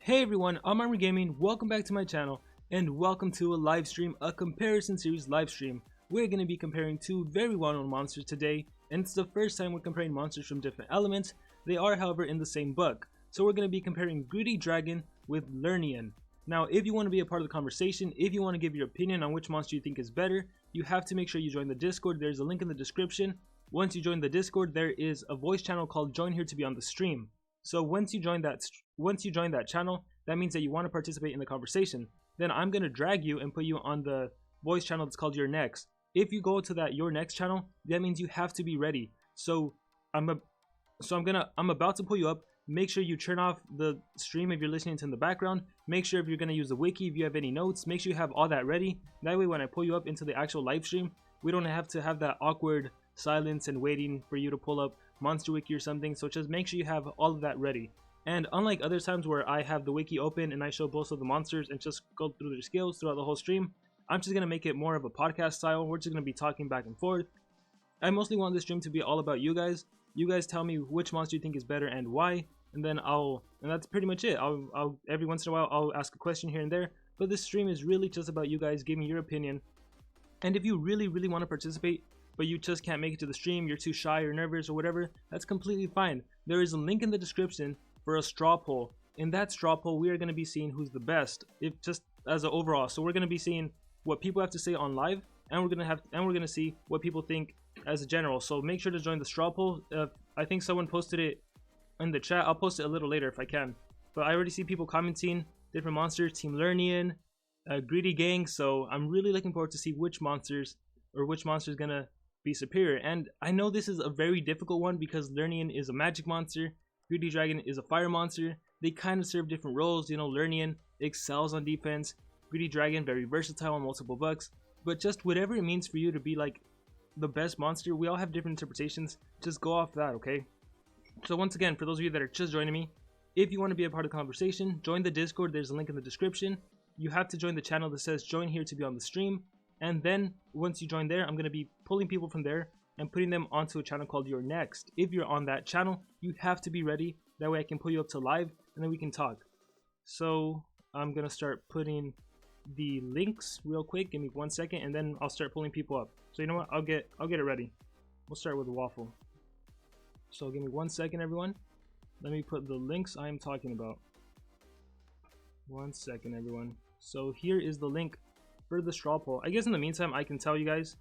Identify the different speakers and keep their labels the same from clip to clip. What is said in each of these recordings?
Speaker 1: Hey everyone, I'm Armor Gaming, welcome back to my channel, and welcome to a live stream, a comparison series live stream. We're going to be comparing two very well-known monsters today, and it's the first time we're comparing monsters from different elements. They are, however, in the same book. So we're going to be comparing Greedy Dragon with Learnean. Now, if you want to be a part of the conversation, if you want to give your opinion on which monster you think is better, you have to make sure you join the Discord. There's a link in the description. Once you join the Discord, there is a voice channel called Join Here to be on the stream. So once you join that channel, that means that you want to participate in the conversation. Then I'm going to drag you and put you on the voice channel that's called Your Next. If you go to that Your Next channel, that means you have to be ready. So I'm about to pull you up. Make sure you turn off the stream if you're listening to in the background. Make sure if you're going to use the wiki, if you have any notes, make sure you have all that ready. That way when I pull you up into the actual live stream, we don't have to have that awkward silence and waiting for you to pull up Monster Wiki or something. So just make sure you have all of that ready. And unlike other times where I have the wiki open and I show both of the monsters and just go through their skills throughout the whole stream, I'm just going to make it more of a podcast style. We're just going to be talking back and forth. I mostly want this stream to be all about you guys. You guys tell me which monster you think is better and why, and then that's pretty much it. I'll every once in a while I'll ask a question here and there, but this stream is really just about you guys giving your opinion. And if you really want to participate, but you just can't make it to the stream, you're too shy or nervous or whatever, that's completely fine. There is a link in the description for a straw poll. In that straw poll, we are going to be seeing who's the best, if just as an overall. So we're going to be seeing what people have to say on live, and we're going to see what people think as a general. So make sure to join the straw poll. I think someone posted it in the chat. I'll post it a little later if I can. But I already see people commenting different monsters, Team Learnean, Greedy Gang. So I'm really looking forward to see which monster is gonna be superior. And I know this is a very difficult one because Learnean is a magic monster, Greedy Dragon is a fire monster. They kind of serve different roles. You know, Learnean excels on defense, Greedy Dragon very versatile on multiple bucks. But just whatever it means for you to be like the best monster, we all have different interpretations. Just go off that, okay? So once again, for those of you that are just joining me, if you want to be a part of the conversation, join the Discord. There's a link in the description. You have to join the channel that says Join Here to be on the stream. And then once you join there, I'm going to be pulling people from there and putting them onto a channel called Your Next. If you're on that channel, you have to be ready. That way I can pull you up to live and then we can talk. So I'm going to start putting the links real quick. Give me 1 second and then I'll start pulling people up. So you know what? I'll get it ready. We'll start with the waffle. So give me 1 second, everyone. Let me put the links I am talking about. 1 second, everyone. So here is the link for the straw poll. I guess in the meantime, I can tell you guys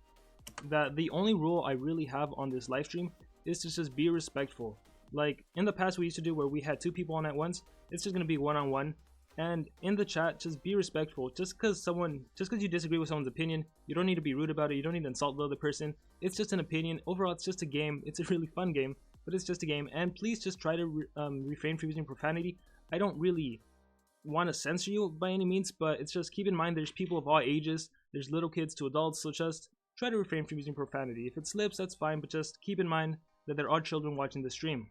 Speaker 1: that the only rule I really have on this live stream is to just be respectful. Like in the past we used to do where we had 2 people on at once, it's just going to be one-on-one. And in the chat, just be respectful. Just because you disagree with someone's opinion, you don't need to be rude about it. You don't need to insult the other person. It's just an opinion. Overall, it's just a game. It's a really fun game, but it's just a game. And please just try to refrain from using profanity. I don't really want to censor you by any means, but it's just keep in mind there's people of all ages. There's little kids to adults, so just try to refrain from using profanity. If it slips, that's fine, but just keep in mind that there are children watching the stream.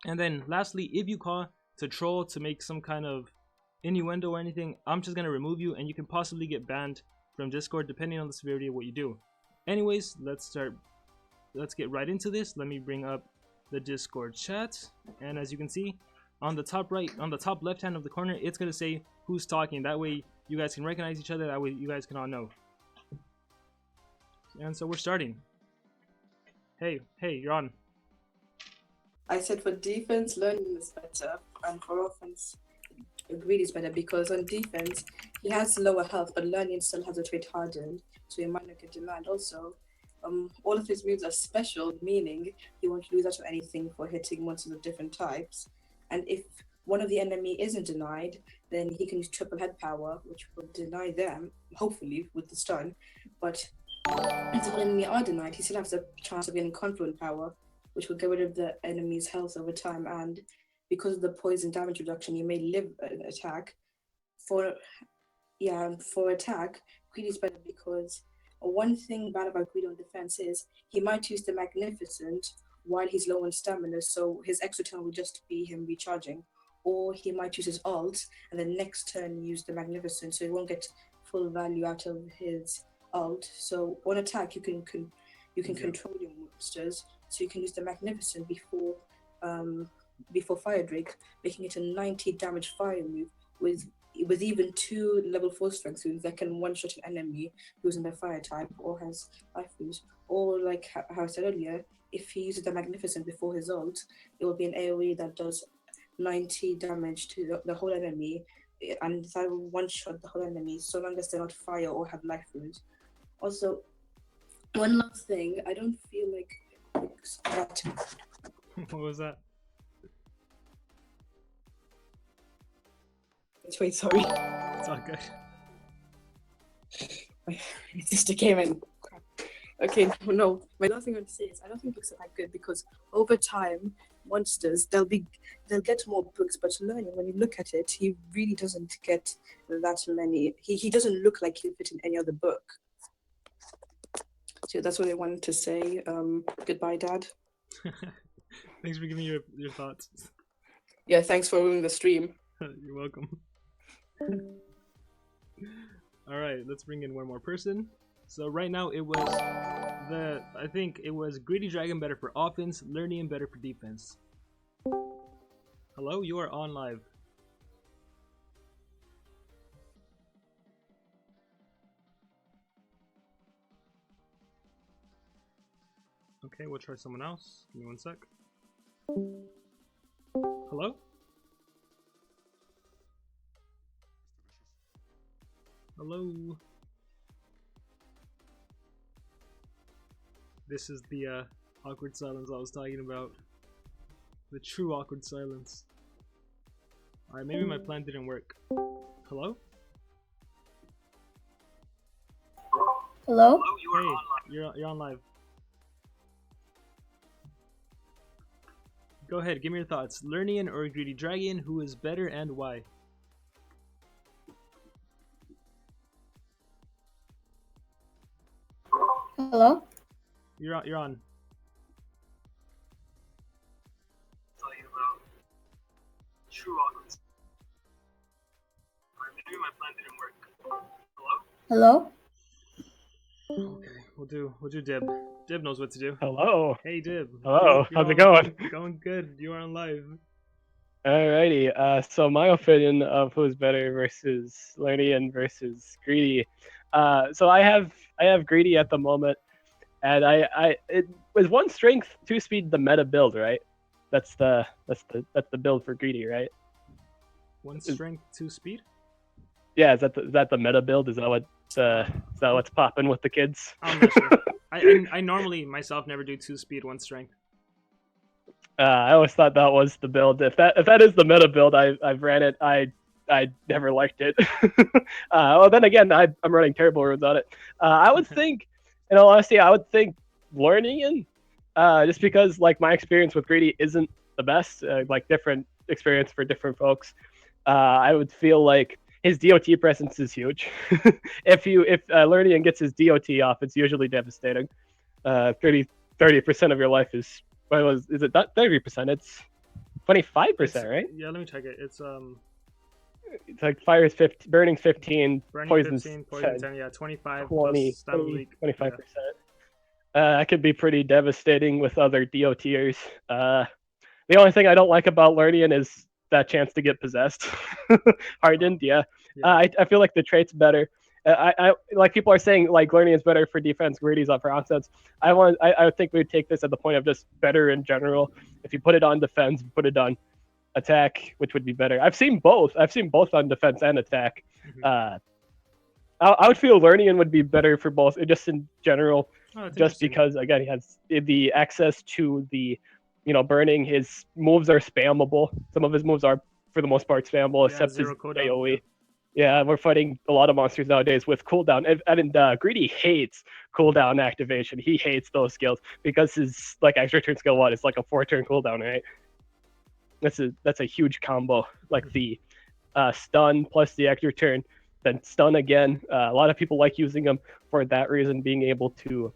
Speaker 1: And then lastly, if you call to troll, to make some kind of innuendo or anything, I'm just going to remove you and you can possibly get banned from Discord depending on the severity of what you do. Anyways, let's get right into this. Let me bring up the Discord chat, and as you can see on the top left hand of the corner, it's going to say who's talking. That way you guys can recognize each other. That way you guys can all know. And so we're starting. Hey, you're on.
Speaker 2: I said for defense, Learnean is better, and for offense, Greedy is better because on defense, he has lower health, but Learnean still has a trait hardened, so he might not get denied. Also, all of his moves are special, meaning he won't lose out on anything for hitting monsters of different types. And if one of the enemy isn't denied, then he can use triple head power, which will deny them, hopefully, with the stun. But if the enemy are denied, he still has a chance of getting confluent power, which will get rid of the enemy's health over time. And because of the poison damage reduction, you may live an attack. For attack, Greedy is better because one thing bad about Greedy on defense is he might use the Magnificent while he's low on stamina, so his extra turn will just be him recharging. Or he might use his ult and the next turn use the Magnificent, so he won't get full value out of his ult. So on attack, you can control your monsters, so you can use the Magnificent before Fire Drake, making it a 90 damage fire move, with even 2 level 4 strength suits that can one shot an enemy who's in the fire type or has life boost. Or like how I said earlier, if he uses the Magnificent before his ult, it will be an AoE that does 90 damage to the whole enemy, and that will one shot the whole enemy so long as they're not fire or have life boost. Also, one last thing, I don't feel like that.
Speaker 1: What was that?
Speaker 2: Wait, sorry.
Speaker 1: It's all good.
Speaker 2: My sister came in. Okay, no. My last thing I want to say is I don't think books are that good because over time, monsters they'll get more books, but Learning, when you look at it, he really doesn't get that many. He doesn't look like he'll fit in any other book. So that's what I wanted to say. Goodbye, Dad.
Speaker 1: Thanks for giving your thoughts.
Speaker 2: Yeah, thanks for ruining the stream.
Speaker 1: You're welcome. All right, let's bring in one more person. So right now I think it was Greedy Dragon better for offense, Learnean better for defense. Hello, you are on live. Okay, we'll try someone else. Give me one sec. Hello? Hello? This is the awkward silence I was talking about. The true awkward silence. Alright, maybe my plan didn't work. Hello?
Speaker 3: Hello?
Speaker 1: Hey, you're on live. Go ahead, give me your thoughts. Learnean or Greedy Dragon, who is better and why?
Speaker 3: Hello?
Speaker 1: You're on. Talking about true awkward. Maybe my plan didn't work. Hello?
Speaker 3: Hello?
Speaker 1: Okay, we'll do Dib. Dib knows what to do.
Speaker 4: Hello.
Speaker 1: Hey Dib.
Speaker 4: Hello. How's it going?
Speaker 1: Going good. You are on live.
Speaker 4: Alrighty. So my opinion of who's better versus Learnean versus Greedy. So I have Greedy at the moment, and it was 1 strength, 2 speed the meta build, right? That's the build for Greedy, right?
Speaker 1: 1 strength, 2 speed?
Speaker 4: Yeah, is that the meta build? Is that what's popping with the kids?
Speaker 1: I'm not sure. I normally myself never do 2 speed, 1 strength.
Speaker 4: I always thought that was the build. If that is the meta build, I've ran it. I never liked it. Well, then again, I'm running terrible runes on it. I would think, in all honesty, I would think Learnean, just because like my experience with Greedy isn't the best. Like different experience for different folks. I would feel like his DOT presence is huge. if Learnean gets his DOT off, it's usually devastating. 30% of your life is. Is it not 30%? It's 25%, right?
Speaker 1: Yeah, let me check it. It's
Speaker 4: like fire's 15, burning's 15,
Speaker 1: burning
Speaker 4: poison's
Speaker 1: 15, poison 10. Yeah, 25
Speaker 4: 20,
Speaker 1: plus 25%.
Speaker 4: Yeah. That could be pretty devastating with other DOTers. The only thing I don't like about Learnean is that chance to get possessed. Hardened, yeah. I feel like the trait's better. I like people are saying like Learning is better for defense, Greedy's up for offense. I think we'd take this at the point of just better in general. If you put it on defense, put it on attack, which would be better. I've seen both on defense and attack.
Speaker 1: Mm-hmm.
Speaker 4: I would feel Learning would be better for both, just in general, just because again he has the access to the, burning. His moves are spammable. Some of his moves are for the most part spammable, except his AoE. Yeah, we're fighting a lot of monsters nowadays with cooldown, and Greedy hates cooldown activation. He hates those skills because his extra turn skill is like a 4-turn cooldown, right? That's a huge combo, like the stun plus the extra turn, then stun again. A lot of people like using them for that reason, being able to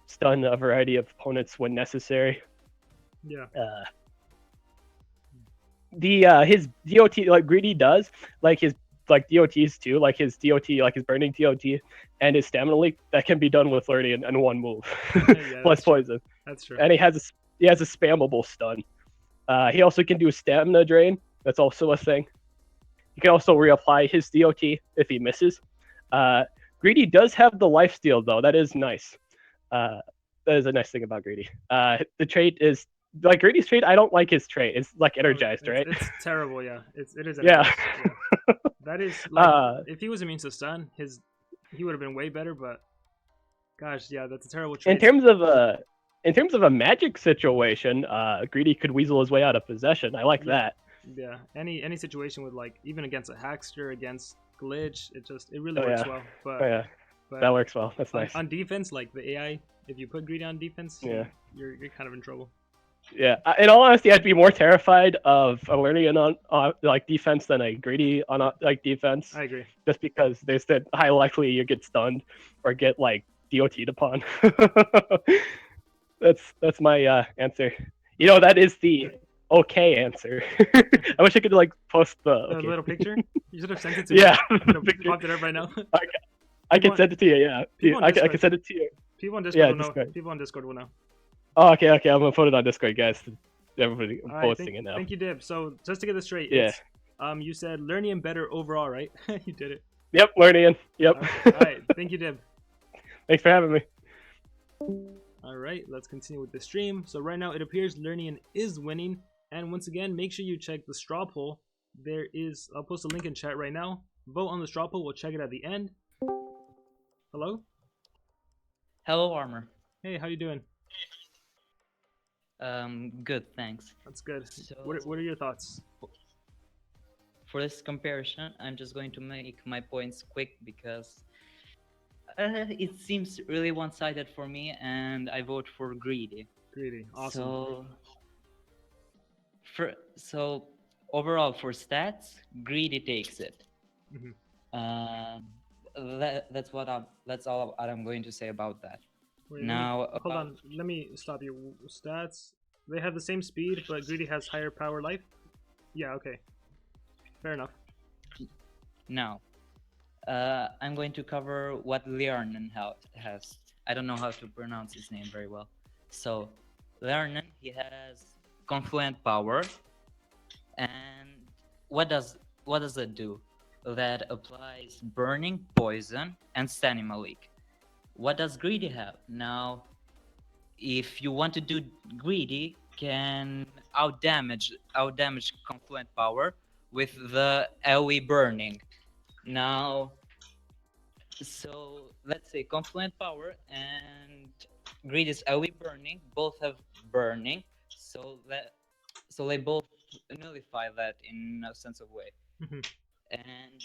Speaker 4: stun a variety of opponents when necessary.
Speaker 1: Yeah.
Speaker 4: His DOT Greedy does his DOTs too, his DOT, his burning DOT and his stamina leak that can be done with Learning and 1 move.
Speaker 1: Yeah,
Speaker 4: plus poison.
Speaker 1: That's true.
Speaker 4: And he has a spammable stun. He also can do stamina drain. That's also a thing. You can also reapply his DOT if he misses. Greedy does have the lifesteal though. That is nice. That is a nice thing about Greedy. The trait is like Greedy's trait. I don't like his trait. It's like energized, right?
Speaker 1: It's terrible. Yeah, it is.
Speaker 4: Yeah.
Speaker 1: Energized, yeah. That is like if he was immune to stun, he would have been way better. But gosh, yeah, that's a terrible trait.
Speaker 4: In terms of a magic situation, Greedy could weasel his way out of possession. I like that.
Speaker 1: Yeah, any situation with like even against a hackster, against glitch, it really works well. But
Speaker 4: that works well. That's nice.
Speaker 1: On defense, like the AI, if you put Greedy on defense, you're kind of in trouble.
Speaker 4: Yeah, in all honesty, I'd be more terrified of a Learnean on like defense than a Greedy on like defense.
Speaker 1: I agree.
Speaker 4: Just because there's the high likely you get stunned or get like DOT'd upon. That's my answer. You know, that is the okay answer. I wish I could like post the
Speaker 1: little picture. You should have sent it to me.
Speaker 4: Yeah,
Speaker 1: popped it up right now.
Speaker 4: I can send it to you. Yeah, I can send it to you.
Speaker 1: People on Discord will know. People on Discord will know.
Speaker 4: Oh, okay. I'm gonna put it on Discord, guys. Everybody posting it now.
Speaker 1: Thank you, Dib. So just to get this straight, you said Learnean better overall, right? You did it.
Speaker 4: Yep, Learnean. Yep.
Speaker 1: All right. Thank you, Dib.
Speaker 4: Thanks for having me.
Speaker 1: All right, let's continue with the stream. So right now it appears Learnean is winning, and once again, make sure you check the straw poll. I'll post a link in chat right now. Vote on the straw poll. We'll check it at the end. Hello.
Speaker 5: Hello, Armor.
Speaker 1: Hey, how you doing?
Speaker 5: Good, thanks.
Speaker 1: That's good.
Speaker 5: So,
Speaker 1: what are your thoughts?
Speaker 5: For this comparison, I'm just going to make my points quick because it seems really one-sided for me, and I vote for Greedy.
Speaker 1: Greedy, awesome.
Speaker 5: So overall, for stats, Greedy takes it. That's all I'm going to say about that.
Speaker 1: Wait,
Speaker 5: now,
Speaker 1: hold on. Let me stop you. Stats. They have the same speed, but Greedy has higher power life. Yeah. Okay. Fair enough.
Speaker 5: Now, I'm going to cover what Learnean has. I don't know how to pronounce his name very well. So, Learnean, he has confluent power, and what does it do? That applies burning, poison, and Stanimalik. What does Greedy have? Now, if you want to do Greedy, can outdamage confluent power with the AoE burning. Now, so let's say confluent power and Greedy's AoE burning both have burning, so they both nullify that in a sense of way. And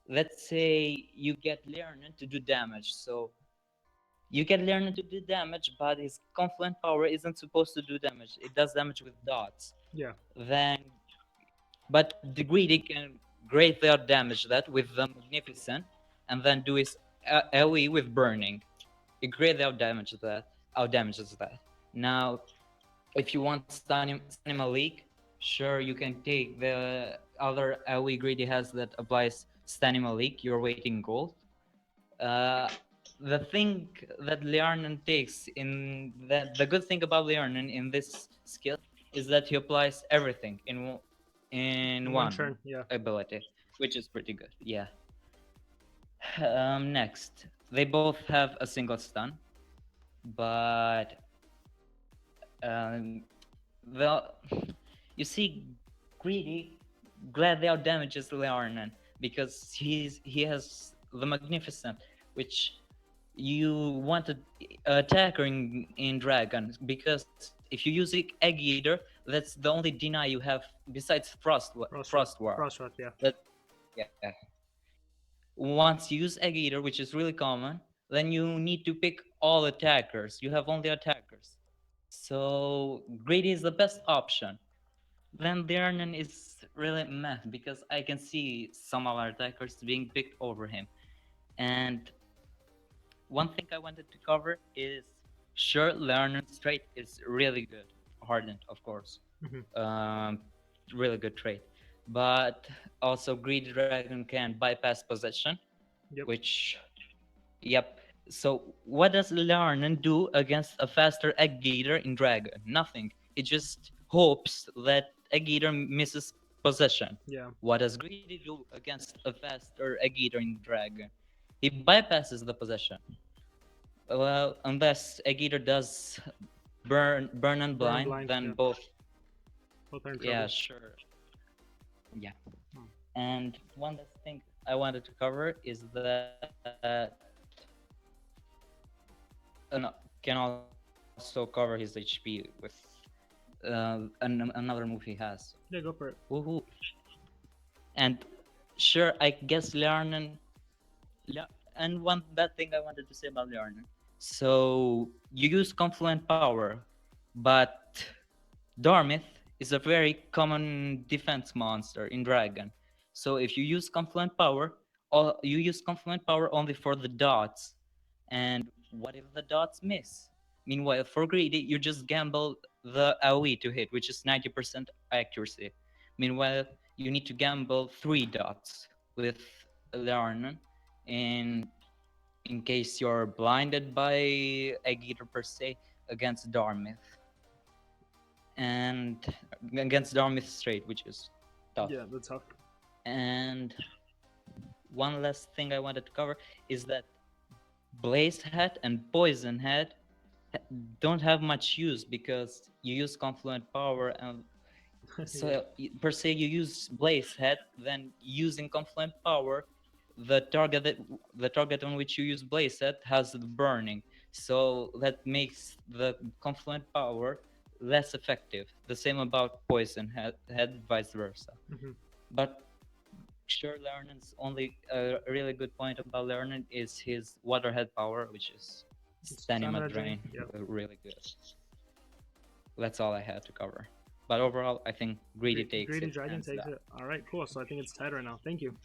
Speaker 5: let's say you get Learnean to do damage, so you get Learnean to do damage, but his confluent power isn't supposed to do damage. It does damage with dots.
Speaker 1: Yeah.
Speaker 5: But the Greedy can greatly outdamage that with the Magnificent, and then do his AoE with burning. It greatly outdamages that. Now, if you want Stanimalik, sure, you can take the other AoE Greedy has that applies Stanimalik, your waiting gold. The thing that Learnean takes the good thing about Learnean in this skill is that he applies everything in one
Speaker 1: turn, yeah.
Speaker 5: ability, which is pretty good. Yeah. Next, they both have a single stun, but you see, Greedy gladly outdamages Learnean because he has the Magnificent, which you want to attacker in Dragon, because if you use Egg Eater, that's the only deny you have besides Frost War. Yeah. Once you use Egg Eater, which is really common, then you need to pick all attackers. You have only attackers. So Greedy is the best option. Then Learnean is really meh, because I can see some other attackers being picked over him. And one thing I wanted to cover is, sure, Learnean's trait is really good. Hardened, of course. Really good trait. But also Greedy Dragon can bypass possession, which, So what does Learnean do against a faster Egg Eater in Dragon? Nothing. It just hopes that Egg Eater misses possession.
Speaker 1: Yeah.
Speaker 5: What does Greedy do against a fast or a Gator dragon? He bypasses the possession. Well, unless a Gator does burn and blind, then
Speaker 1: yeah.
Speaker 5: both.
Speaker 1: Both are in
Speaker 5: Yeah,
Speaker 1: trouble.
Speaker 5: sure. Yeah.
Speaker 1: Hmm.
Speaker 5: And one last thing I wanted to cover is that can also cover his HP with another move he has.
Speaker 1: Yeah, go for it.
Speaker 5: Woohoo! And sure, I guess Learnean. And one bad thing I wanted to say about Learnean. So you use Confluent Power, but Dormith is a very common defense monster in Dragon. So if you use Confluent Power, you use Confluent Power only for the dots. And what if the dots miss? Meanwhile, for Greedy, you just gamble the AoE to hit, which is 90% accuracy. Meanwhile, you need to gamble 3 dots with Learn in case you're blinded by a Gator per se against Darmith. And against Darmith straight, which is tough.
Speaker 1: Yeah, that's tough.
Speaker 5: And one last thing I wanted to cover is that Blaze Hat and Poison Hat don't have much use because you use Confluent Power, and so per se you use Blaze Hat, then using Confluent Power, the target on which you use Blaze Hat has the burning, so that makes the Confluent Power less effective. The same about Poison Head, vice versa. But sure, Learnen's only a really good point about Learnen is his Waterhead power, which is Stamina Drain.
Speaker 1: Yep.
Speaker 5: Really good. That's all I had to cover. But overall, I think Greedy takes
Speaker 1: Greedy
Speaker 5: it.
Speaker 1: Dragon takes it. All right, cool. So I think it's tied right now. Thank you.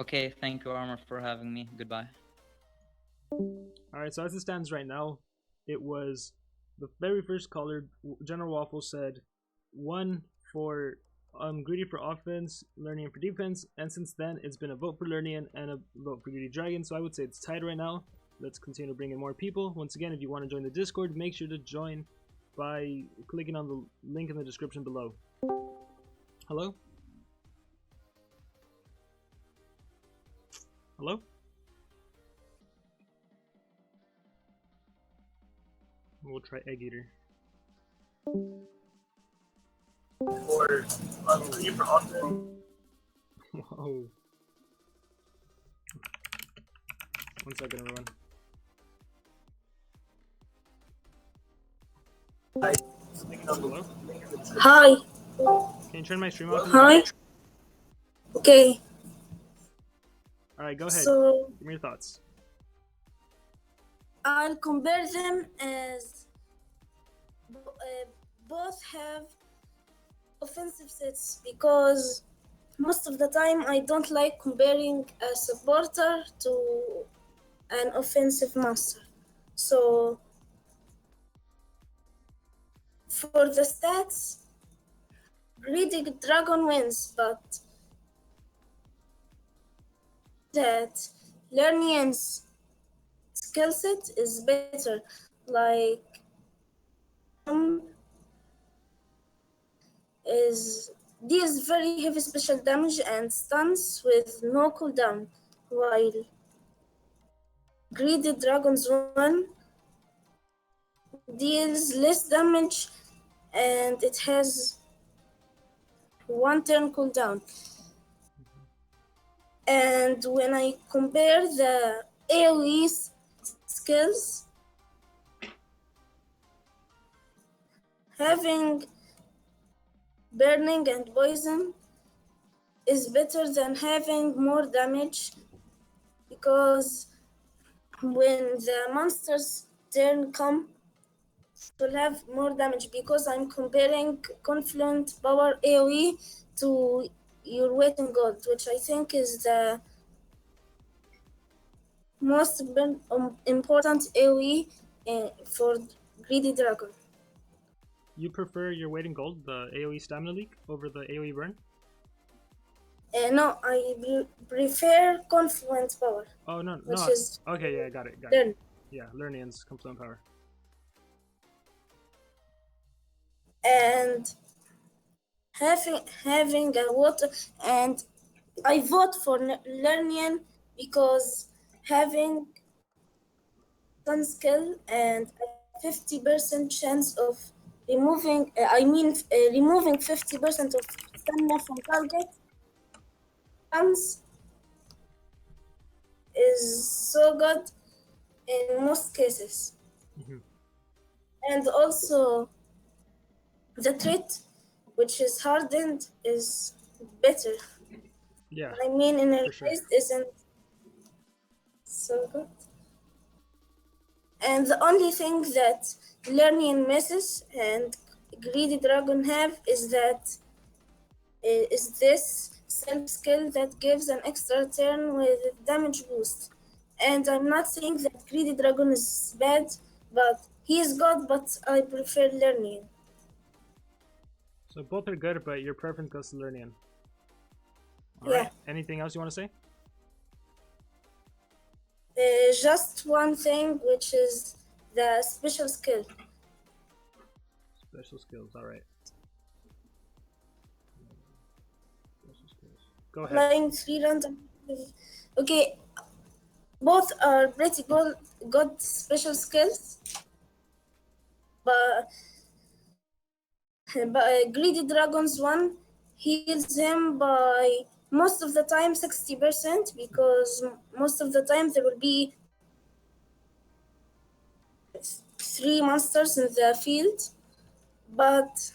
Speaker 5: Okay, thank you, Armor, for having me. Goodbye.
Speaker 1: All right, so as it stands right now, it was the very first caller, General Waffle, said 1 for Greedy for offense, Learnean for defense, and since then it's been a vote for Learnean and a vote for Greedy Dragon, so I would say it's tied right now. Let's continue to bring in more people. Once again, if you want to join the Discord, make sure to join by clicking on the link in the description below. Hello? Hello? We'll try Egg Eater.
Speaker 6: Or Greedy for offense.
Speaker 1: Whoa. 1 second, everyone. Hello?
Speaker 3: Hi.
Speaker 1: Can you turn my stream off?
Speaker 3: Hi. Okay.
Speaker 1: Alright, go ahead.
Speaker 3: So
Speaker 1: Give me your thoughts.
Speaker 3: I'll compare them as both have offensive sets because most of the time I don't like comparing a supporter to an offensive master. So for the stats, Greedy Dragon wins, but that Learnean's skill set is better. Like deals very heavy special damage and stuns with no cooldown, while Greedy Dragon's one deals less damage and it has 1 turn cooldown. And when I compare the AoE skills, having burning and poison is better than having more damage because when the monster's turn come, it will have more damage because I'm comparing Confluent Power AoE to your weight in gold, which I think is the most important AoE for Greedy Dragon.
Speaker 1: You prefer your weight in gold, the AoE stamina leak, over the AoE burn?
Speaker 3: No, I prefer Confluent Power.
Speaker 1: Oh, no.
Speaker 3: Which is
Speaker 1: okay, yeah, got it.
Speaker 3: Learn.
Speaker 1: Yeah, Learnean's Confluent Power.
Speaker 3: And having a water, and I vote for Learnean because having sun skill and a 50% chance of removing 50% of stamina from target guns is so good in most cases.
Speaker 1: Mhm.
Speaker 3: And also the trait, which is hardened, is better.
Speaker 1: Yeah,
Speaker 3: I mean, in a
Speaker 1: for sure.
Speaker 3: race isn't so good. And the only thing that Learning misses and Greedy Dragon have is this self skill that gives an extra turn with damage boost. And I'm not saying that Greedy Dragon is bad, but he is good, but I prefer Learning.
Speaker 1: So both are good, but your preference goes to Learnean. All
Speaker 3: Yeah.
Speaker 1: right. Anything else you want to say?
Speaker 3: Just one thing, which is the special skill.
Speaker 1: Special skills. All right. Special skills. Go ahead.
Speaker 3: Applying 3 random. Okay, both are pretty good special skills, but Greedy Dragons one heals him by most of the time 60% because most of the time there will be 3 monsters in the field, but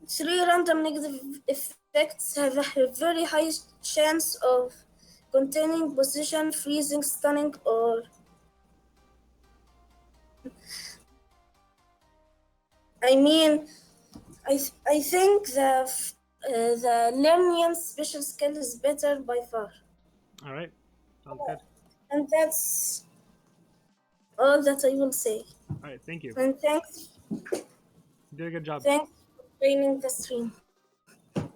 Speaker 3: 3 random negative effects have a very high chance of containing position, freezing, stunning, or I mean, I think the Learnian special skill is better by far.
Speaker 1: All right. Sounds good.
Speaker 3: And that's all that I will say.
Speaker 1: All right. Thank you.
Speaker 3: And thanks
Speaker 1: You did a good job.
Speaker 3: for joining the stream.
Speaker 1: All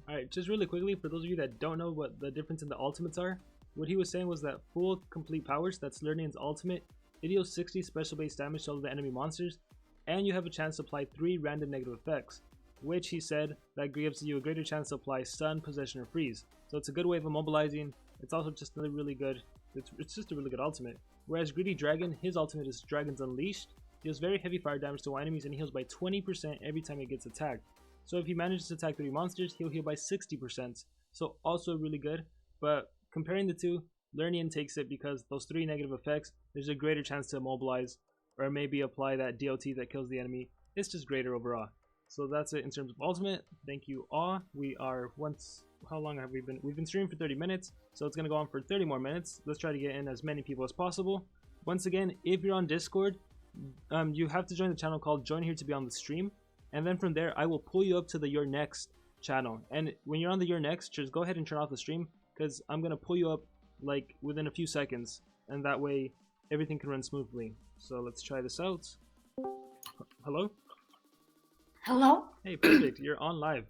Speaker 1: right. Just really quickly, for those of you that don't know what the difference in the ultimates are, what he was saying was that full complete powers, that's Learnean's ultimate, it deals 60 special base damage to all the enemy monsters, and you have a chance to apply 3 random negative effects, which he said that gives you a greater chance to apply stun, possession, or freeze. So it's a good way of immobilizing. It's also just another really good, it's just a really good ultimate. Whereas Greedy Dragon, his ultimate is Dragon's Unleashed, deals very heavy fire damage to enemies and heals by 20% every time it gets attacked. So if he manages to attack 3 monsters, he'll heal by 60%. So also really good, but comparing the two, Learnean takes it because those 3 negative effects, there's a greater chance to immobilize or maybe apply that DOT that kills the enemy. It's just greater overall. So that's it in terms of ultimate. Thank you all. We are how long have we been? We've been streaming for 30 minutes, so it's gonna go on for 30 more minutes. Let's try to get in as many people as possible. Once again, if you're on Discord, you have to join the channel called Join Here to be on the stream, and then from there I will pull you up to the Your Next channel. And when you're on the Your Next, just go ahead and turn off the stream because I'm gonna pull you up like within a few seconds, and that way everything can run smoothly. So let's try this out. Hello?
Speaker 7: Hello?
Speaker 1: Hey, perfect. You're on live.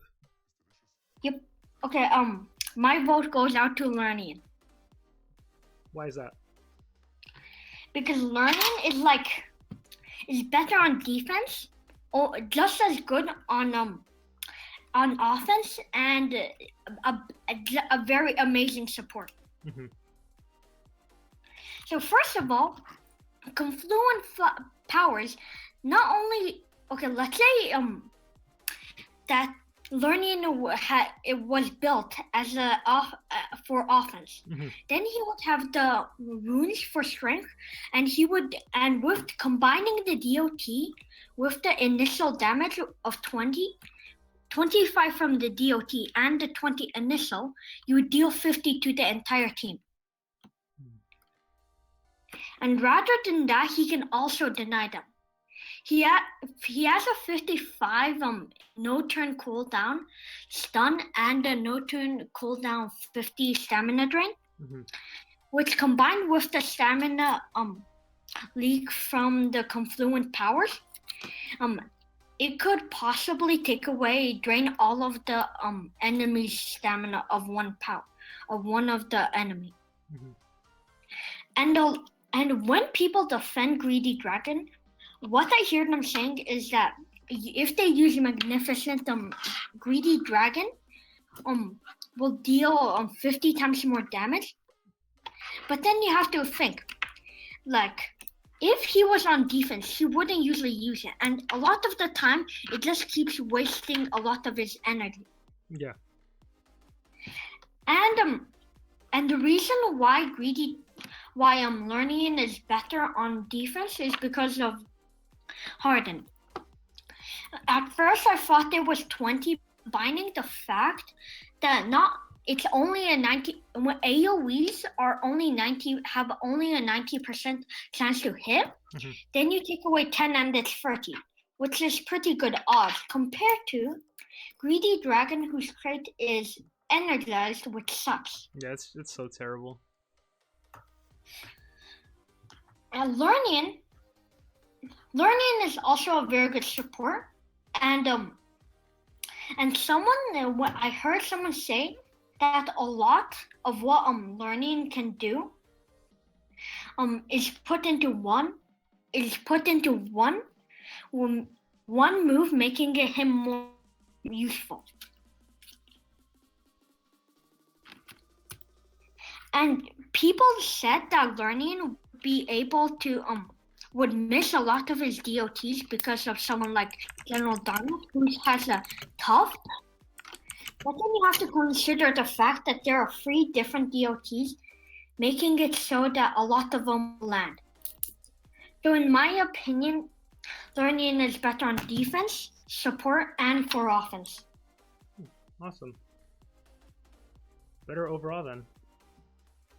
Speaker 7: Yep. Okay, my vote goes out to Learning.
Speaker 1: Why is that?
Speaker 7: Because Learning is better on defense, or just as good on offense, and a very amazing support.
Speaker 1: Mm-hmm.
Speaker 7: So first of all, confluent powers not only let's say that Learning it was built as for offense.
Speaker 1: Mm-hmm.
Speaker 7: Then he would have the runes for strength, and with combining the DOT with the initial damage of 25 from the DOT and the 20 initial, you would deal 50 to the entire team. And rather than that, he can also deny them. He has a 55 no turn cooldown stun and a no turn cooldown 50 stamina drain,
Speaker 1: Mm-hmm.
Speaker 7: which combined with the stamina leak from the confluent powers, it could possibly drain all of the enemy's stamina of one of the enemy.
Speaker 1: Mm-hmm.
Speaker 7: And when people defend Greedy Dragon, what I hear them saying is that if they use Magnificent, Greedy Dragon will deal 50 times more damage. But then you have to think, like, if he was on defense, he wouldn't usually use it, and a lot of the time it just keeps wasting a lot of his energy.
Speaker 1: Yeah.
Speaker 7: And the reason why Learnean is better on defense is because of Harden. At first, I thought there was 20, combining the fact that it's only a 90. AOE's are only 90, have only a 90% chance to hit.
Speaker 1: Mm-hmm.
Speaker 7: Then you take away 10 and it's 30, which is pretty good odds compared to Greedy Dragon, whose trait is Energized, which sucks.
Speaker 1: Yeah, it's so terrible.
Speaker 7: And Learnean is also a very good support, and what I heard someone say that a lot of what Learnean can do is put into one move, making him more useful. And people said that Learnean would miss a lot of his DOTs because of someone like General Donald, who has a tough. But then you have to consider the fact that there are 3 different DOTs, making it so that a lot of them land. So in my opinion, Learnean is better on defense, support, and for offense.
Speaker 1: Awesome. Better overall then.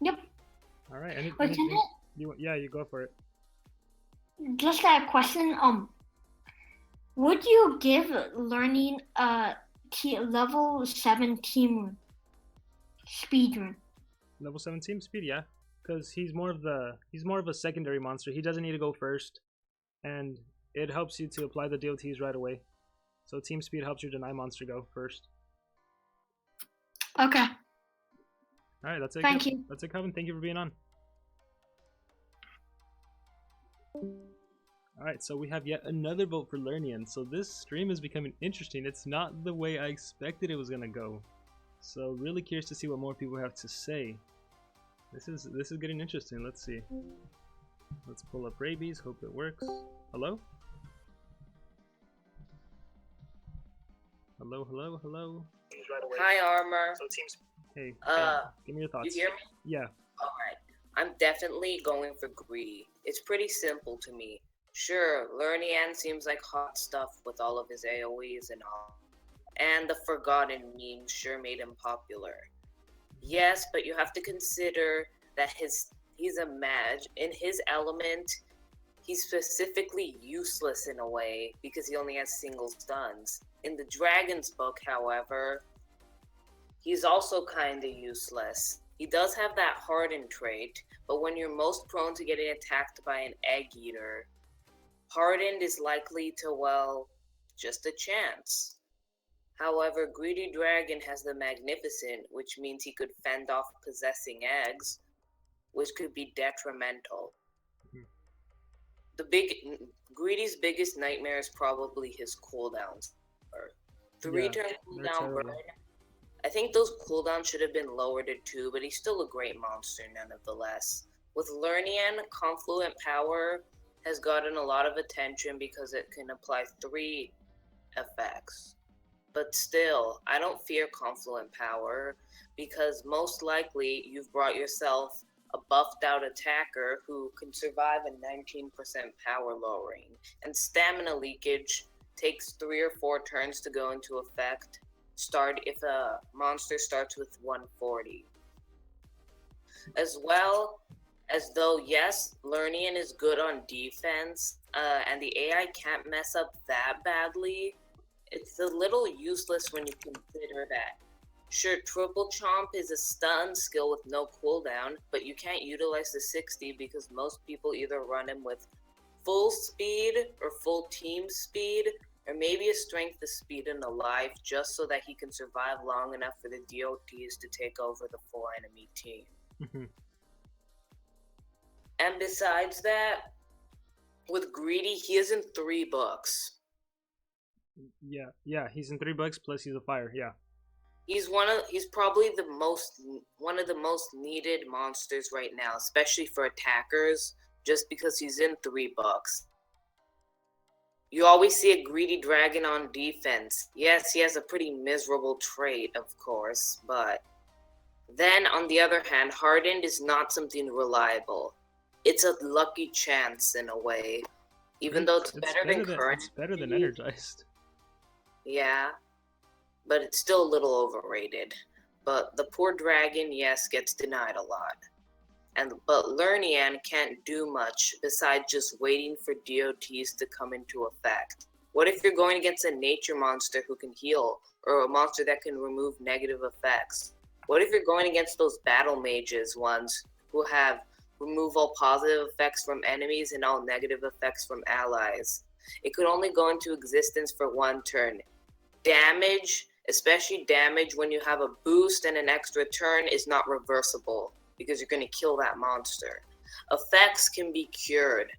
Speaker 7: Yep.
Speaker 1: All right. Anything? You go for it.
Speaker 7: Just a question. Would you give Learnean a level 7 team speedrun?
Speaker 1: Level 7 team speed, yeah, because he's more of a secondary monster. He doesn't need to go first, and it helps you to apply the DOTs right away. So team speed helps your deny monster go first.
Speaker 7: Okay.
Speaker 1: All right, that's it.
Speaker 7: Thank you.
Speaker 1: That's it, Calvin. Thank you for being on. Alright, so we have yet another vote for Learnean. So this stream is becoming interesting. It's not the way I expected it was gonna go. So really curious to see what more people have to say. This is getting interesting. Let's see. Let's pull up Rabies, hope it works. Hello? Hello, hello, hello.
Speaker 8: Hi, Armor.
Speaker 1: Hey, give me your thoughts.
Speaker 8: You hear me?
Speaker 1: Yeah.
Speaker 8: Alright. I'm definitely going for Greedy. It's pretty simple to me. Sure, Learnean seems like hot stuff with all of his AoEs and all. And the Forgotten meme sure made him popular. Yes, but you have to consider that he's a mage. In his element, he's specifically useless in a way because he only has single stuns. In the Dragon's book, however, he's also kinda useless. He does have that Harden trait, but when you're most prone to getting attacked by an Egg Eater, Hardened is likely to, well, just a chance. However, Greedy Dragon has the Magnificent, which means he could fend off possessing eggs, which could be detrimental. Greedy's biggest nightmare is probably his cooldowns. 3-turn cooldown burn. I think those cooldowns should have been lowered to 2, but he's still a great monster nonetheless. With Learnean, Confluent Power has gotten a lot of attention because it can apply 3 effects. But still, I don't fear Confluent Power because most likely you've brought yourself a buffed out attacker who can survive a 19% power lowering, and Stamina Leakage takes 3 or 4 turns to go into effect. If a monster starts with 140. As well as though, yes, Learnean is good on defense, and the AI can't mess up that badly, it's a little useless when you consider that. Sure, Triple Chomp is a stun skill with no cooldown, but you can't utilize the 60 because most people either run him with full speed or full team speed, or maybe a strength, a speed, and a life, just so that he can survive long enough for the DOTs to take over the full enemy team. And besides that, with Greedy, he is in 3 books.
Speaker 1: Yeah, he's in 3 books plus he's a fire. Yeah.
Speaker 8: He's probably one of the most needed monsters right now, especially for attackers, just because he's in 3 books. You always see a greedy dragon on defense. Yes, he has a pretty miserable trait, of course, but then on the other hand, hardened is not something reliable. It's a lucky chance in a way, even though it's better than current.
Speaker 1: It's better than energized.
Speaker 8: Yeah, but it's still a little overrated. But the poor dragon, yes, gets denied a lot. But Learnean can't do much besides just waiting for DOTs to come into effect. What if you're going against a nature monster who can heal, or a monster that can remove negative effects? What if you're going against those battle mages ones who have remove all positive effects from enemies and all negative effects from allies? It could only go into existence for 1 turn. Damage, especially damage when you have a boost and an extra turn, is not reversible, because you're going to kill that monster. Effects can be cured.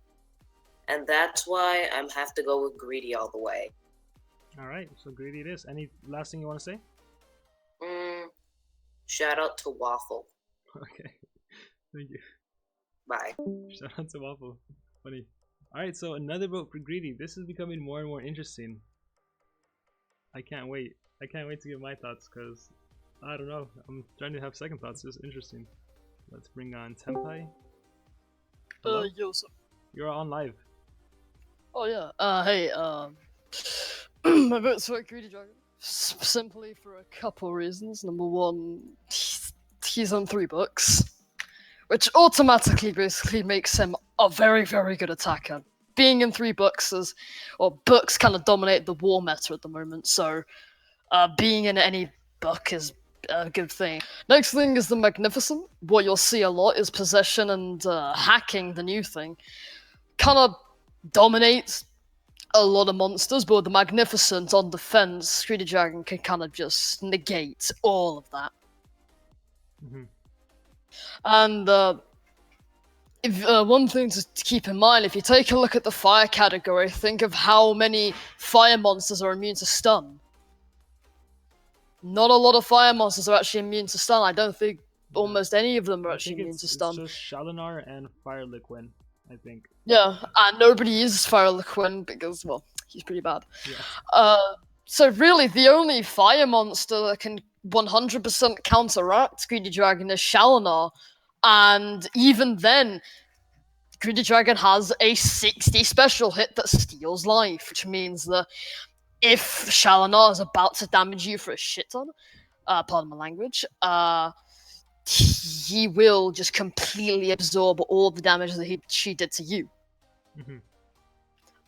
Speaker 8: And that's why I have to go with Greedy all the way.
Speaker 1: Alright, so Greedy it is. Any last thing you want to say?
Speaker 8: Shout out to Waffle.
Speaker 1: Okay. Thank you.
Speaker 8: Bye.
Speaker 1: Shout out to Waffle. Funny. Alright, so another vote for Greedy. This is becoming more and more interesting. I can't wait. I can't wait to get my thoughts, because I don't know. I'm trying to have second thoughts. It's interesting. Let's bring on Tenpai. Hello?
Speaker 9: Yo, so.
Speaker 1: You're on live.
Speaker 9: Oh yeah. Hey. My vote's for Greedy Dragon. Simply for a couple reasons. Number one, he's on 3 books, which automatically basically makes him a very, very good attacker. Being in 3 books books kind of dominate the war meta at the moment, so being in any book is a good thing. Next thing is the Magnificent. What you'll see a lot is possession and hacking, the new thing. Kind of dominates a lot of monsters, but with the Magnificent on defense, Greedy Dragon can kind of just negate all of that.
Speaker 1: Mm-hmm.
Speaker 9: And one thing to keep in mind, if you take a look at the fire category, think of how many fire monsters are immune to stun. Not a lot of fire monsters are actually immune to stun. I don't think almost any of them are actually immune to stun.
Speaker 1: It's just Shalinar and Fire Liquin, I think.
Speaker 9: Yeah, and nobody uses Fire Liquin because, well, he's pretty bad.
Speaker 1: Yeah.
Speaker 9: So really, the only fire monster that can 100% counteract Greedy Dragon is Shalinar. And even then, Greedy Dragon has a 60 special hit that steals life, which means that if Shalinar is about to damage you for a shit ton, pardon my language, he will just completely absorb all the damage that she did to you.
Speaker 1: Mm-hmm.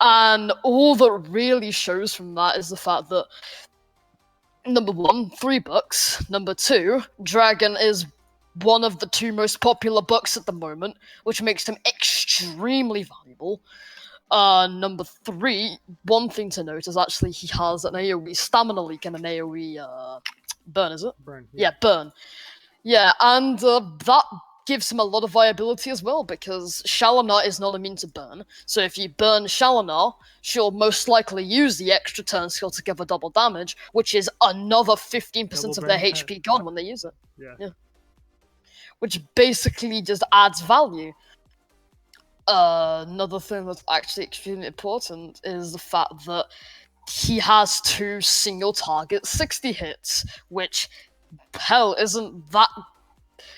Speaker 9: And all that really shows from that is the fact that, number one, 3 books. Number 2, Dragon is one of the 2 most popular books at the moment, which makes him extremely valuable. Number 3, one thing to note is actually he has an AoE stamina leak and an AoE burn, is it?
Speaker 1: Burn.
Speaker 9: Yeah, burn. Yeah, and that gives him a lot of viability as well, because Shalinar is not immune to burn. So if you burn Shalinar, she'll most likely use the extra turn skill to give a double damage, which is another 15% of their HP gone when they use it.
Speaker 1: Yeah.
Speaker 9: Which basically just adds value. Another thing that's actually extremely important is the fact that he has 2 single target 60 hits, which, hell, isn't that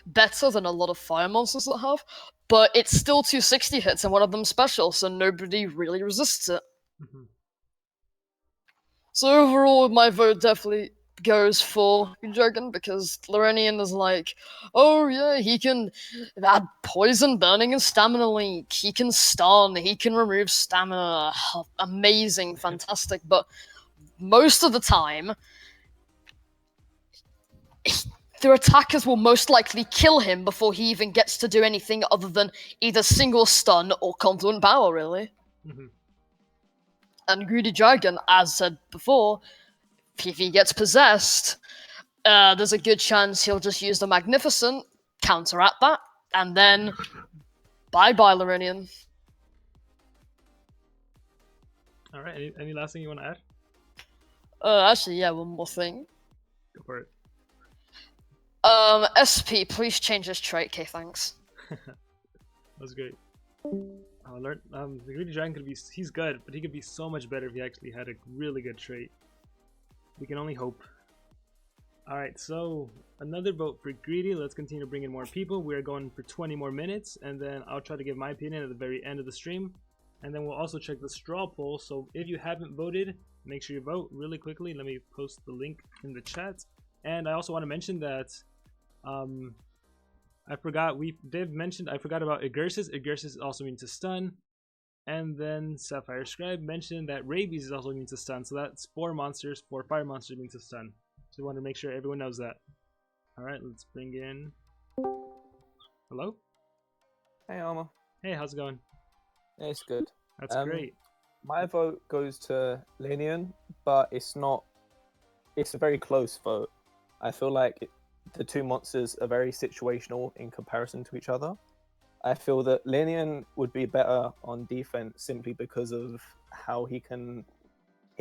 Speaker 9: better than a lot of fire monsters that have, but it's still 2 60 hits and one of them special, so nobody really resists it.
Speaker 1: Mm-hmm.
Speaker 9: So overall, my vote definitely goes for Dragon, because Learnean is like, oh yeah, he can add poison, burning, and stamina leak. He can stun, he can remove stamina. Amazing, fantastic, but most of the time, their attackers will most likely kill him before he even gets to do anything other than either single stun or confluent power, really.
Speaker 1: Mm-hmm.
Speaker 9: And Greedy Dragon, as said before, if he gets possessed, there's a good chance he'll just use the Magnificent, counteract that, and then bye-bye, Learnean.
Speaker 1: Alright, any last thing you want to add?
Speaker 9: Actually, yeah, one more thing.
Speaker 1: Go for it.
Speaker 9: SP, please change this trait. Okay, thanks.
Speaker 1: That's great. The Greedy Dragon he's good, but he could be so much better if he actually had a really good trait. We can only hope. Alright, so another vote for Greedy. Let's continue to bring in more people. We're going for 20 more minutes, and then I'll try to give my opinion at the very end of the stream. And then we'll also check the straw poll, so if you haven't voted, make sure you vote really quickly. Let me post the link in the chat. And I also want to mention that I forgot about Egursis. Egursis also means to stun. And then Sapphire Scribe mentioned that Rabies is also means to stun. So that's 4 fire monsters means to stun. So we want to make sure everyone knows that. Alright, let's bring in... Hello?
Speaker 10: Hey, Armor.
Speaker 1: Hey, how's it going?
Speaker 10: Yeah, it's good.
Speaker 1: That's great.
Speaker 10: My vote goes to Learnean, but it's not... It's a very close vote. I feel like the two monsters are very situational in comparison to each other. I feel that Learnean would be better on defense simply because of how he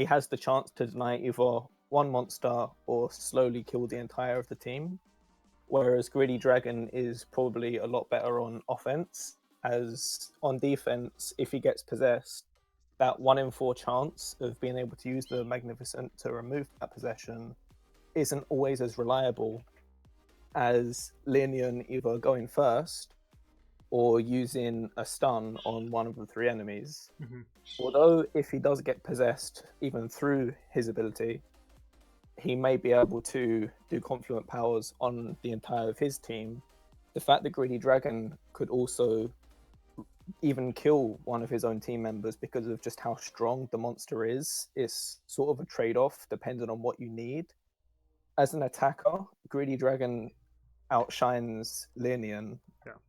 Speaker 10: has the chance to deny either one monster or slowly kill the entire of the team, whereas Greedy Dragon is probably a lot better on offense, as on defense, if he gets possessed, that 1 in 4 chance of being able to use the Magnificent to remove that possession isn't always as reliable as Learnean either going first or using a stun on one of the 3 enemies. Although if he does get possessed even through his ability, he may be able to do confluent powers on the entire of his team. The fact that Greedy Dragon could also even kill one of his own team members because of just how strong the monster is sort of a trade-off depending on what you need. As an attacker, Greedy Dragon outshines Learnean,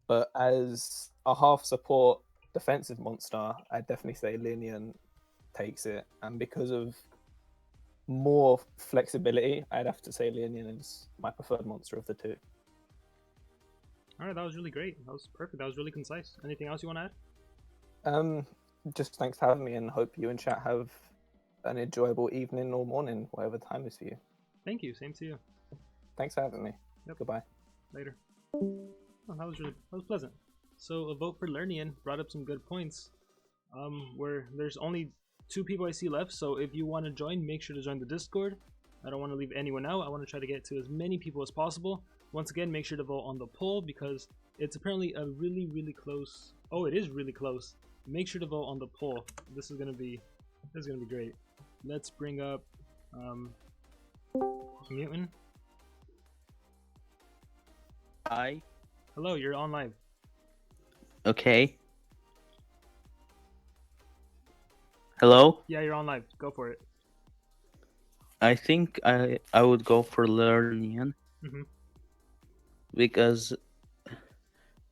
Speaker 10: but as a half support defensive monster, I'd definitely say Learnean takes it, and because of more flexibility, I'd have to say Learnean is my preferred monster of the two.
Speaker 1: Alright, that was really great. That was perfect. That was really concise. Anything else you want to add?
Speaker 10: Just thanks for having me, and hope you and chat have an enjoyable evening or morning, whatever time is for you.
Speaker 1: Thank you. Same to you.
Speaker 10: Thanks for having me.
Speaker 1: Yep.
Speaker 10: Goodbye.
Speaker 1: Later. Oh, that was pleasant. So a vote for Learnean brought up some good points. Where there's only 2 people I see left, so if you want to join, make sure to join the Discord. I don't want to leave anyone out. I want to try to get to as many people as possible. Once again, make sure to vote on the poll because it's apparently a really close. Oh, it is really close. Make sure to vote on the poll. This is gonna be great. Let's bring up Mutant.
Speaker 11: Hi.
Speaker 1: Hello, you're on live.
Speaker 11: Okay. Hello?
Speaker 1: Yeah, you're on live. Go for it.
Speaker 11: I think I would go for Learnean. Because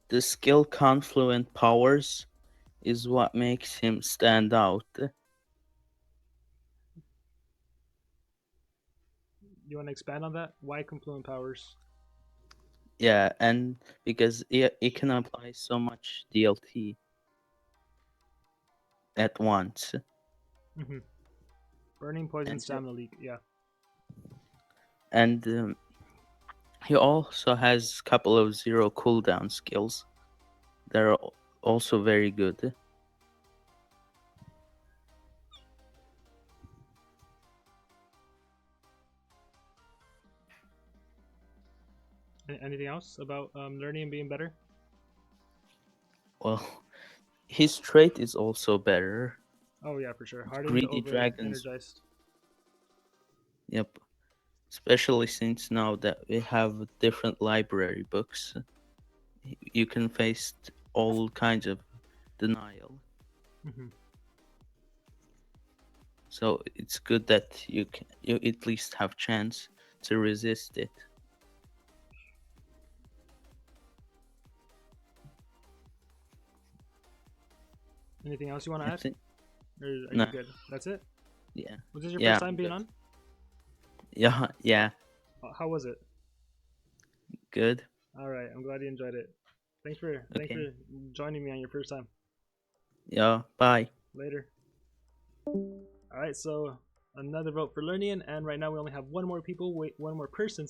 Speaker 11: the skill confluent powers is what makes him stand out.
Speaker 1: You want to expand on that? Why confluent powers?
Speaker 11: Yeah, and because it can apply so much DLT at once.
Speaker 1: Burning, poison, stamina leak. Yeah.
Speaker 11: And he also has a couple of 0 cooldown skills that are also very good.
Speaker 1: Anything else about Learnean being better?
Speaker 11: Well, his trait is also better.
Speaker 1: Oh yeah, for sure. Hardened
Speaker 11: Greedy
Speaker 1: over
Speaker 11: dragons.
Speaker 1: energized.
Speaker 11: Yep. Especially since now that we have different library books, you can face all kinds of denial. So it's good that you at least have chance to resist it.
Speaker 1: Anything else you want to add? Or are
Speaker 11: No.
Speaker 1: you good? That's it?
Speaker 11: Yeah.
Speaker 1: Was this your
Speaker 11: Yeah,
Speaker 1: first time being
Speaker 11: good.
Speaker 1: on?
Speaker 11: Yeah.
Speaker 1: How was it?
Speaker 11: Good.
Speaker 1: Alright, I'm glad you enjoyed it. Thanks for joining me on your first time.
Speaker 11: Yeah, bye.
Speaker 1: Later. Alright, so Another vote for Learnean, and right now we only have one more person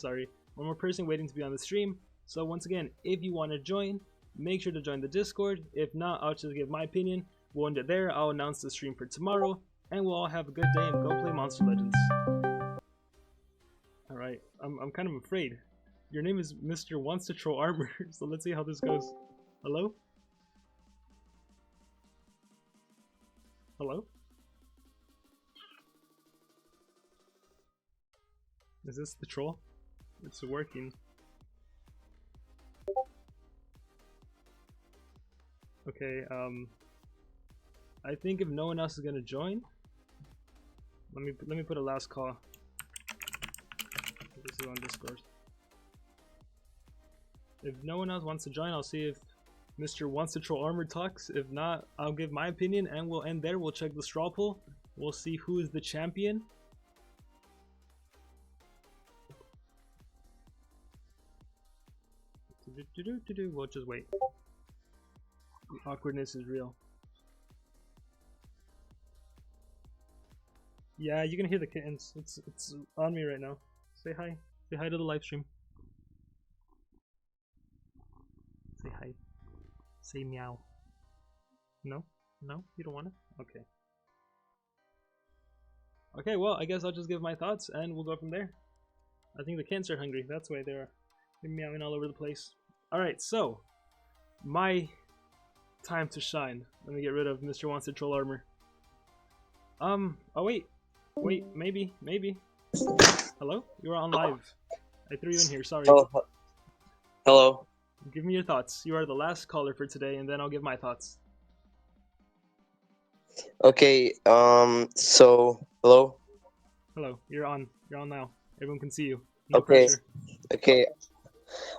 Speaker 1: waiting to be on the stream. So once again, if you want to join, make sure to join the Discord. If not, I'll just give my opinion. We'll end it there. I'll announce the stream for tomorrow, and we'll all have a good day and go play Monster Legends. Alright, I'm kind of afraid. Your name is Mr. Wants to Troll Armor, so let's see how this goes. Hello? Hello? Is this the troll? It's working. Okay, I think if no one else is gonna join, let me put a last call. This is on Discord. If no one else wants to join, I'll see if Mr. Wants to Troll Armor talks. If not, I'll give my opinion and we'll end there. We'll check the straw poll. We'll see who is the champion. We'll just wait. The awkwardness is real. Yeah, you can hear the kittens. It's on me right now. Say hi. Say hi to the live stream. Say hi. Say meow. No? No? You don't want it? Okay. Okay, well, I guess I'll just give my thoughts and we'll go from there. I think the kittens are hungry. That's why they're meowing all over the place. Alright, so my time to shine. Let me get rid of Mr. Wants to Troll Armor. Oh wait, maybe. Hello? You're on live. I threw you in here, sorry.
Speaker 12: Hello.
Speaker 1: Give me your thoughts. You are the last caller for today, and then I'll give my thoughts.
Speaker 12: Okay, so, hello?
Speaker 1: Hello, you're on now. Everyone can see you. No
Speaker 12: Okay,
Speaker 1: pressure.
Speaker 12: okay.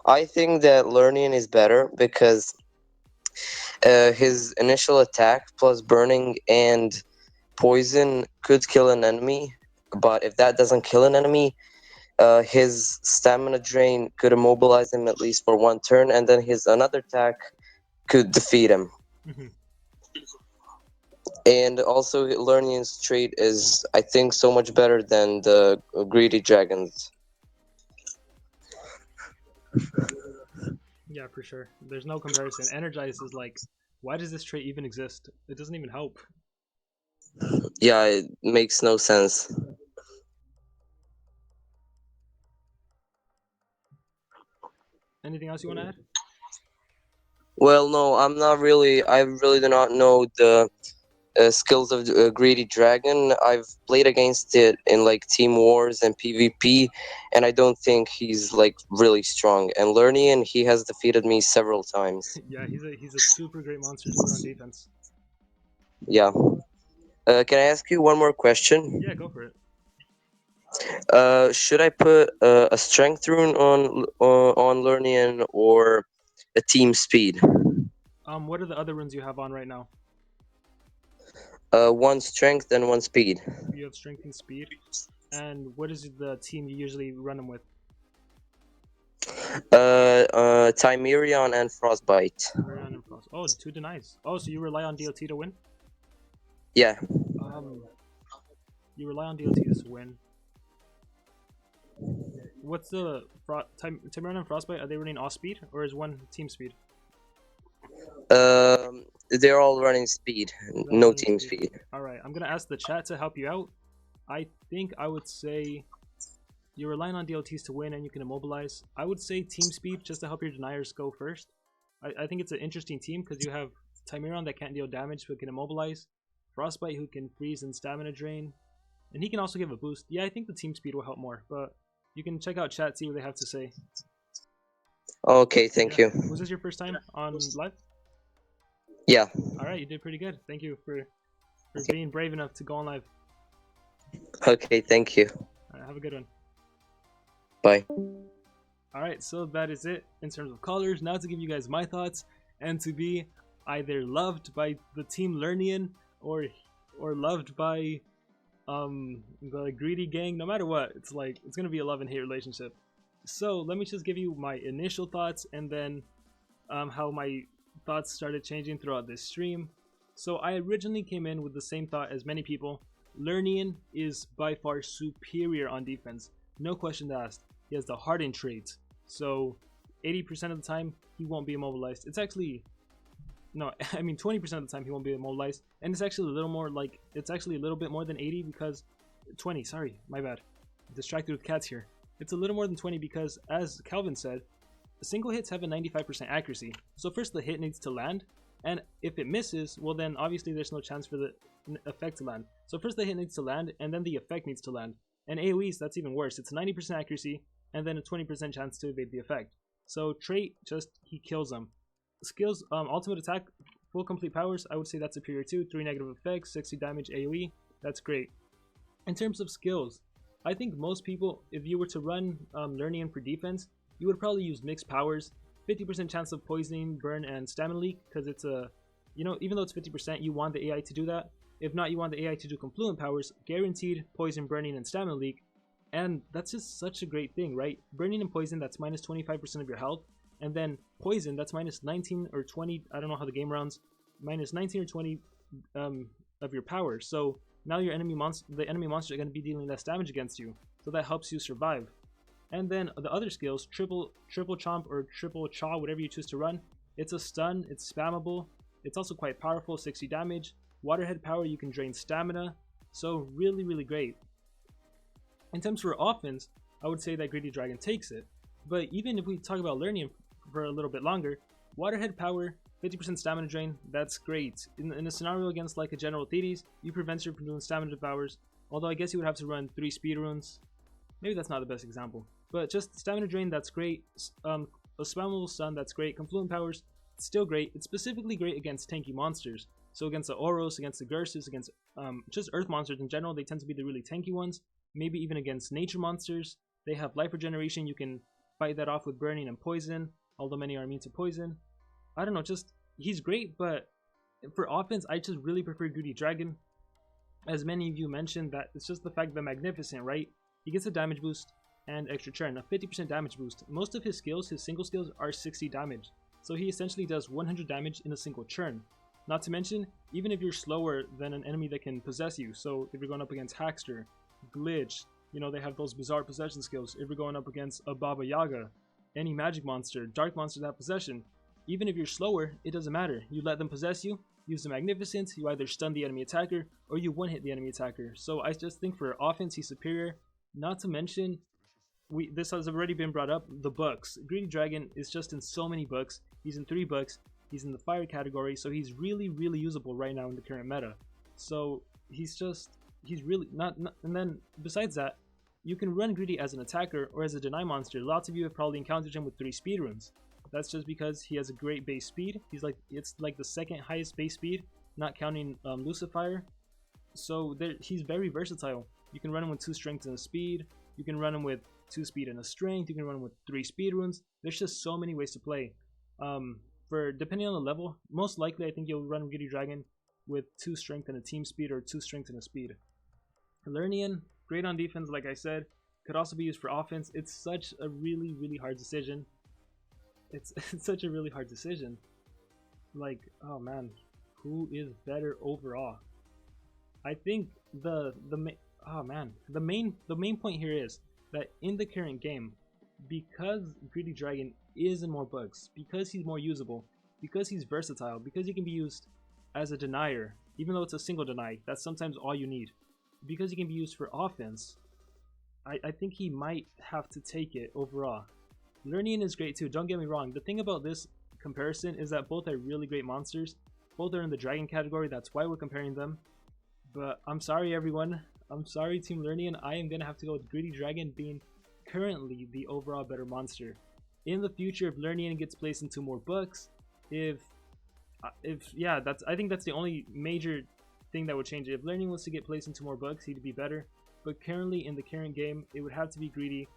Speaker 12: I think that Learnean is better because his initial attack plus burning and poison could kill an enemy, but if that doesn't kill an enemy, his stamina drain could immobilize him at least for one turn, and then his another attack could defeat him. And also, Learnean's trait is, I think, so much better than the greedy dragons.
Speaker 1: Yeah, for sure. There's no comparison. Energize is like, why does this trait even exist? It doesn't even help.
Speaker 12: Yeah, it makes no sense.
Speaker 1: Anything else you want to add?
Speaker 12: Well, no, I'm not really. I really do not know the skills of greedy dragon. I've played against it in like team wars and PvP, and I don't think he's like really strong. And Learnean, he has defeated me several times.
Speaker 1: Yeah, he's a super great monster to put on defense.
Speaker 12: Yeah. Can I ask you one more question?
Speaker 1: Yeah, go for it.
Speaker 12: Should I put a strength rune on Learnean or a team speed?
Speaker 1: What are the other runes you have on right now?
Speaker 12: One strength and one speed.
Speaker 1: You have strength and speed. And what is the team you usually run them with?
Speaker 12: Timerion and Frostbite.
Speaker 1: Timerion and Frost. Oh, 2 denies. Oh, so you rely on DLT to win?
Speaker 12: Yeah.
Speaker 1: You rely on DLT to win. What's the Timerion and Frostbite? Are they running off speed or is one team speed?
Speaker 12: They're all running speed. No team speed.
Speaker 1: Alright, I'm gonna ask the chat to help you out. I think I would say you're relying on DLTs to win and you can immobilize. I would say team speed just to help your deniers go first. I think it's an interesting team because you have Timerion that can't deal damage but can immobilize. Frostbite who can freeze and stamina drain. And he can also give a boost. Yeah, I think the team speed will help more, but you can check out chat, see what they have to say.
Speaker 12: Okay, thank you.
Speaker 1: Was this your first time on live?
Speaker 12: Yeah.
Speaker 1: Alright, you did pretty good. Thank you for being brave enough to go on live.
Speaker 12: Okay, thank you.
Speaker 1: Alright, have a good one.
Speaker 12: Bye.
Speaker 1: Alright, so that is it in terms of callers. Now to give you guys my thoughts and to be either loved by the team Learnean or loved by the greedy gang. No matter what, it's like it's gonna be a love and hate relationship. So let me just give you my initial thoughts and then how my thoughts started changing throughout this stream. So I originally came in with the same thought as many people. Learnean is by far superior on defense. No question asked. He has the hardened trait. So 80% of the time, he won't be immobilized. It's actually, no, I mean 20% of the time he won't be immobilized. And it's actually a little more like, it's actually a little bit more than 80 because, 20, sorry, my bad. Distracted with cats here. It's a little more than 20 because, as Calvin said, single hits have a 95% accuracy. So first the hit needs to land, and if it misses, well then obviously there's no chance for the effect to land. So first the hit needs to land, and then the effect needs to land. And AoEs, that's even worse. It's 90% accuracy, and then a 20% chance to evade the effect. So trait, just, he kills them. Skills, ultimate attack, full complete powers, I would say that's superior too. 3 negative effects, 60 damage AoE, that's great. In terms of skills, I think most people, if you were to run Learnean for defense, you would probably use mixed powers, 50% chance of poisoning, burn, and stamina leak, because it's a, you know, even though it's 50%, you want the AI to do that. If not, you want the AI to do confluent powers, guaranteed poison, burning, and stamina leak, and that's just such a great thing, right? Burning and poison, that's minus 25% of your health, and then poison, that's minus 19 or 20, I don't know how the game runs, minus 19 or 20 of your power. So now your enemy the enemy monsters are going to be dealing less damage against you, so that helps you survive. And then the other skills, triple chomp or triple chaw, whatever you choose to run, it's a stun, it's spammable, it's also quite powerful, 60 damage, waterhead power, you can drain stamina, so really, really great. In terms for offense, I would say that Greedy Dragon takes it, but even if we talk about Learnean for a little bit longer, waterhead power, 50% stamina drain, that's great. In a scenario against like a General Thetis, you prevent you from doing stamina powers, although I guess you would have to run 3 speed runes. Maybe that's not the best example, but just stamina drain, that's great. A spammable stun, that's great. Confluent powers, still great. It's specifically great against tanky monsters. So against the Oros, against the Gursus, against just earth monsters in general, they tend to be the really tanky ones. Maybe even against nature monsters, they have life regeneration, you can fight that off with burning and poison, although many are immune to poison. I don't know, just, he's great, but for offense, I just really prefer Greedy Dragon. As many of you mentioned, that it's just the fact that Magnificent, right? He gets a damage boost and extra churn, a 50% damage boost. Most of his skills, his single skills, are 60 damage. So he essentially does 100 damage in a single churn. Not to mention, even if you're slower than an enemy that can possess you, so if you're going up against Hackster, Glitch, you know, they have those bizarre possession skills. If you're going up against a Baba Yaga, any magic monster, dark monsters that have possession, even if you're slower, it doesn't matter. You let them possess you, use the Magnificent, you either stun the enemy attacker, or you one-hit the enemy attacker. So I just think for offense, he's superior. Not to mention, this has already been brought up, the books. Greedy Dragon is just in so many books. He's in 3 books. He's in the fire category, so he's really, really usable right now in the current meta. So he's really not, and then besides that, you can run Greedy as an attacker or as a deny monster. Lots of you have probably encountered him with 3 speed runes. That's just because he has a great base speed. It's like the second highest base speed, not counting Lucifer. So he's very versatile. You can run him with 2 strength and a speed. You can run him with 2 speed and a strength. You can run him with 3 speed runes. There's just so many ways to play. Depending on the level, most likely I think you'll run Greedy Dragon with 2 strength and a team speed, or 2 strength and a speed. Learnean, great on defense, like I said, could also be used for offense. It's such a really, really hard decision. It's such a really hard decision. Like, oh man, who is better overall? I think the main point here is that in the current game, because Greedy Dragon is in more books, because he's more usable, because he's versatile, because he can be used as a denier, even though it's a single deny, that's sometimes all you need. Because he can be used for offense, I think he might have to take it overall. Learnean is great too, don't get me wrong. The thing about this comparison is that both are really great monsters. Both are in the dragon category, that's why we're comparing them. But I'm sorry everyone, I'm sorry Team Learnean, I am gonna have to go with Greedy Dragon being currently the overall better monster. In the future, if Learnean gets placed into more books, I think that's the only major thing that would change it. If Learnean was to get placed into more books, he'd be better. But currently in the current game, it would have to be Greedy.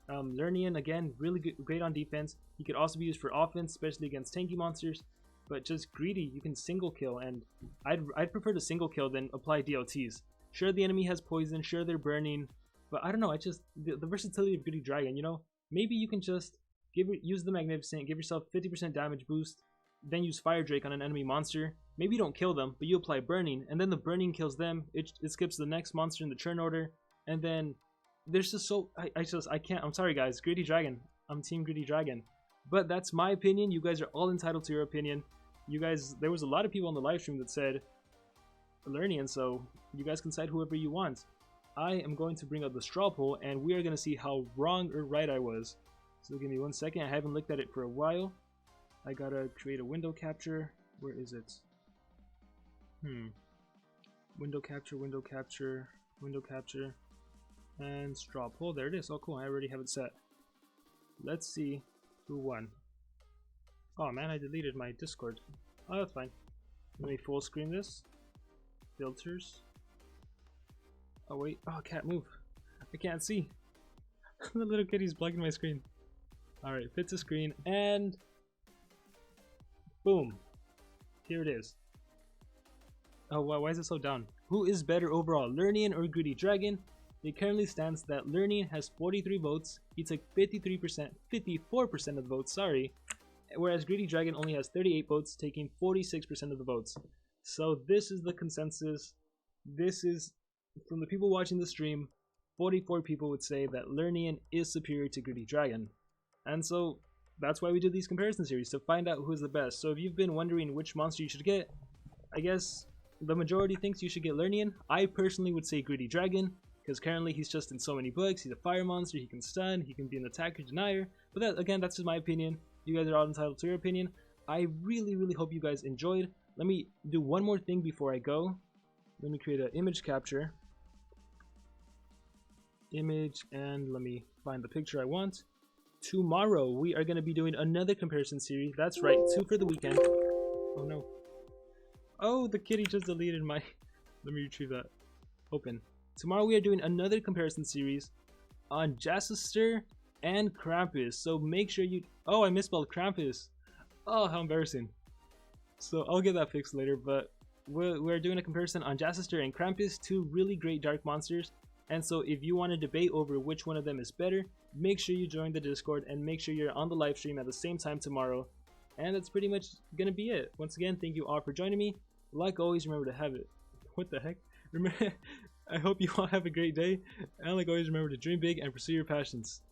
Speaker 1: Learnean, again, really great on defense. He could also be used for offense, especially against tanky monsters. But just Greedy, you can single kill, and I'd prefer to single kill than apply DLTs. Sure, the enemy has poison, sure they're burning, but I don't know, the versatility of Greedy Dragon, you know, maybe you can just use the Magnificent, give yourself 50% damage boost, then use Fire Drake on an enemy monster. Maybe you don't kill them, but you apply Burning, and then the Burning kills them. It skips the next monster in the turn order, and then there's just I can't. I'm sorry guys, Greedy Dragon. I'm Team Greedy Dragon. But that's my opinion. You guys are all entitled to your opinion. You guys, there was a lot of people on the live stream that said Learnean, so you guys can cite whoever you want. I am going to bring up the straw poll, and we are going to see how wrong or right I was. So give me 1 second. I haven't looked at it for a while. I gotta create a window capture. Where is it? Window capture, window capture, window capture, and straw poll. There it is. Oh, cool. I already have it set. Let's see who won. Oh man, I deleted my Discord. Oh, that's fine. Let me full screen this. Filters. Oh wait. Oh, I can't move. I can't see. The little kitty's blocking my screen. Alright, fit to screen, and boom. Here it is. Oh wow, why is it so down? Who is better overall, Learnean or Greedy Dragon? It currently stands that Learnean has 43 votes. He took 54% of the votes, sorry. Whereas Greedy Dragon only has 38 votes, taking 46% of the votes. So this is the consensus. This is, from the people watching the stream, 44 people would say that Learnean is superior to Greedy Dragon. And so that's why we do these comparison series, to find out who's the best. So if you've been wondering which monster you should get, I guess the majority thinks you should get Learnean. I personally would say Greedy Dragon, because currently he's just in so many books. He's a fire monster, he can stun, he can be an attacker denier. But that, again, that's just my opinion. You guys are all entitled to your opinion. I really hope you guys enjoyed. Let me do one more thing before I go. Let me create an image capture. Image, and let me find the picture I want. Tomorrow we are going to be doing another comparison series. That's right, 2 for the weekend. Oh no. Oh, the kitty just deleted my... Let me retrieve that. Open. Tomorrow we are doing another comparison series on Jassister and Krampus. So make sure you... Oh, I misspelled Krampus. Oh, how embarrassing. So I'll get that fixed later, but we're doing a comparison on Jassister and Krampus, 2 really great dark monsters. And so if you want to debate over which one of them is better, make sure you join the Discord and make sure you're on the live stream at the same time tomorrow. And that's pretty much gonna be it. Once again, thank you all for joining me. Like always, remember to have it. What the heck? Remember, I hope you all have a great day. And like always, remember to dream big and pursue your passions.